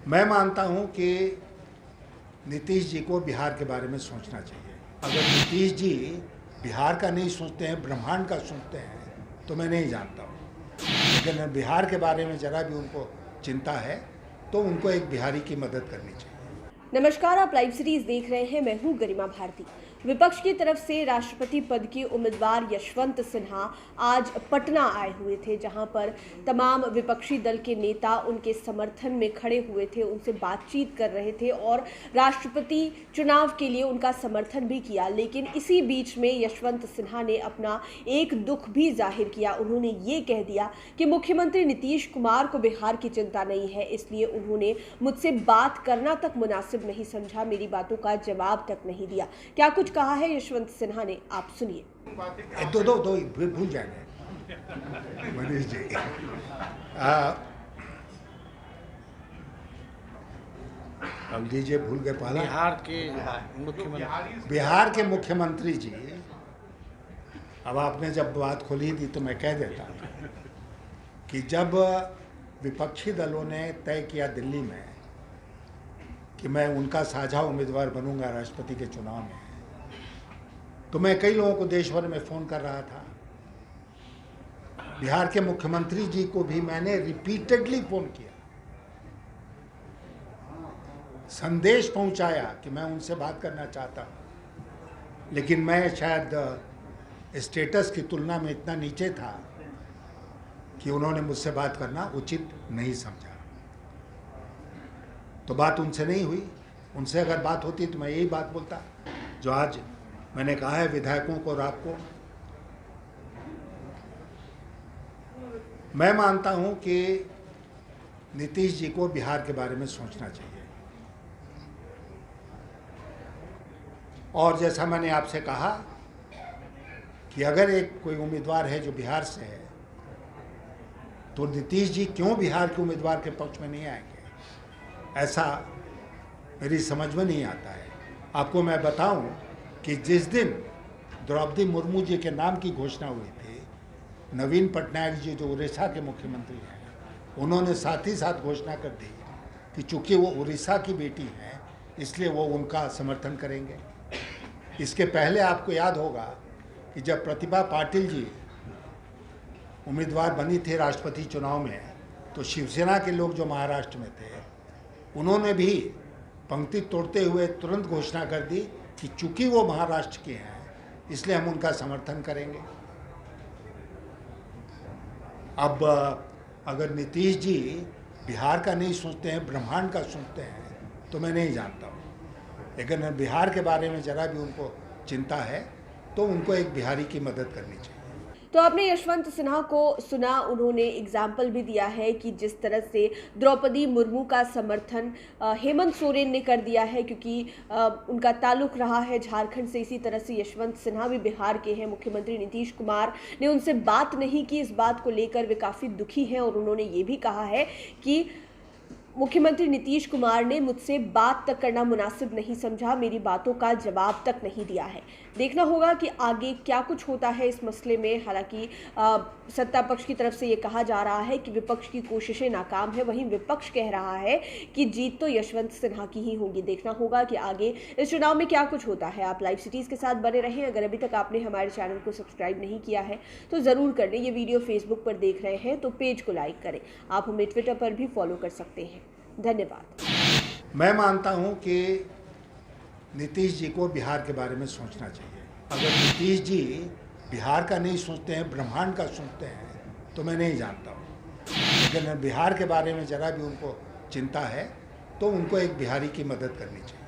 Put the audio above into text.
मैं मानता हूं कि नीतीश जी को बिहार के बारे में सोचना चाहिए। अगर नीतीश जी बिहार का नहीं सोचते हैं, ब्रह्मांड का सोचते हैं, तो मैं नहीं जानता हूँ। लेकिन बिहार के बारे में ज़रा भी उनको चिंता है तो उनको एक बिहारी की मदद करनी चाहिए। नमस्कार, आप लाइव सीरीज देख रहे हैं। मैं हूं गरिमा भारती। विपक्ष की तरफ से राष्ट्रपति पद के उम्मीदवार यशवंत सिन्हा आज पटना आए हुए थे, जहां पर तमाम विपक्षी दल के नेता उनके समर्थन में खड़े हुए थे, उनसे बातचीत कर रहे थे और राष्ट्रपति चुनाव के लिए उनका समर्थन भी किया। लेकिन इसी बीच में यशवंत सिन्हा ने अपना एक दुख भी जाहिर किया। उन्होंने ये कह दिया कि मुख्यमंत्री नीतीश कुमार को बिहार की चिंता नहीं है, इसलिए उन्होंने मुझसे बात करना तक मुनासिब नहीं समझा, मेरी बातों का जवाब तक नहीं दिया। क्या कुछ कहा है यशवंत सिन्हा ने, आप सुनिए। दो भूल जाएंगे मनीष जी। अब लीजिए, भूल गए पहला। बिहार के मुख्यमंत्री जी, अब आपने जब बात खोली थी तो मैं कह देता कि जब विपक्षी दलों ने तय किया दिल्ली में कि मैं उनका साझा उम्मीदवार बनूंगा राष्ट्रपति के चुनाव में, तो मैं कई लोगों को देश भर में फ़ोन कर रहा था। बिहार के मुख्यमंत्री जी को भी मैंने रिपीटेडली फ़ोन किया, संदेश पहुंचाया कि मैं उनसे बात करना चाहता हूं, लेकिन मैं शायद स्टेटस की तुलना में इतना नीचे था कि उन्होंने मुझसे बात करना उचित नहीं समझा। तो बात उनसे नहीं हुई। उनसे अगर बात होती तो मैं यही बात बोलता जो आज मैंने कहा है विधायकों को और आपको। मैं मानता हूं कि नीतीश जी को बिहार के बारे में सोचना चाहिए। और जैसा मैंने आपसे कहा कि अगर एक कोई उम्मीदवार है जो बिहार से है, तो नीतीश जी क्यों बिहार के उम्मीदवार के पक्ष में नहीं आएंगे, ऐसा मेरी समझ में नहीं आता है। आपको मैं बताऊं कि जिस दिन द्रौपदी मुर्मू जी के नाम की घोषणा हुई थी, नवीन पटनायक जी जो उड़ीसा के मुख्यमंत्री हैं, उन्होंने साथ ही साथ घोषणा कर दी कि चूंकि वो उड़ीसा की बेटी हैं इसलिए वो उनका समर्थन करेंगे। इसके पहले आपको याद होगा कि जब प्रतिभा पाटिल जी उम्मीदवार बनी थी राष्ट्रपति चुनाव में, तो शिवसेना के लोग जो महाराष्ट्र में थे उन्होंने भी पंक्ति तोड़ते हुए तुरंत घोषणा कर दी कि चूंकि वो महाराष्ट्र के हैं इसलिए हम उनका समर्थन करेंगे। अब अगर नीतीश जी बिहार का नहीं सोचते हैं, ब्रह्मांड का सोचते हैं, तो मैं नहीं जानता हूँ। लेकिन बिहार के बारे में ज़रा भी उनको चिंता है तो उनको एक बिहारी की मदद करनी चाहिए। तो आपने यशवंत सिन्हा को सुना, उन्होंने एग्जाम्पल भी दिया है कि जिस तरह से द्रौपदी मुर्मू का समर्थन हेमंत सोरेन ने कर दिया है, क्योंकि उनका ताल्लुक रहा है झारखंड से। इसी तरह से यशवंत सिन्हा भी बिहार के हैं। मुख्यमंत्री नीतीश कुमार ने उनसे बात नहीं की, इस बात को लेकर वे काफ़ी दुखी हैं और उन्होंने ये भी कहा है कि मुख्यमंत्री नीतीश कुमार ने मुझसे बात तक करना मुनासिब नहीं समझा, मेरी बातों का जवाब तक नहीं दिया है। देखना होगा कि आगे क्या कुछ होता है इस मसले में। हालांकि सत्ता पक्ष की तरफ से ये कहा जा रहा है कि विपक्ष की कोशिशें नाकाम है, वहीं विपक्ष कह रहा है कि जीत तो यशवंत सिन्हा की ही होगी। देखना होगा कि आगे इस चुनाव में क्या कुछ होता है। आप लाइव सिटीज के साथ बने रहें। अगर अभी तक आपने हमारे चैनल को सब्सक्राइब नहीं किया है तो ज़रूर कर लें। ये वीडियो फेसबुक पर देख रहे हैं तो पेज को लाइक करें। आप हमें ट्विटर पर भी फॉलो कर सकते हैं। धन्यवाद। मैं मानता हूं कि नीतीश जी को बिहार के बारे में सोचना चाहिए। अगर नीतीश जी बिहार का नहीं सोचते हैं, ब्रह्मांड का सोचते हैं, तो मैं नहीं जानता हूं। लेकिन बिहार के बारे में ज़रा भी उनको चिंता है तो उनको एक बिहारी की मदद करनी चाहिए।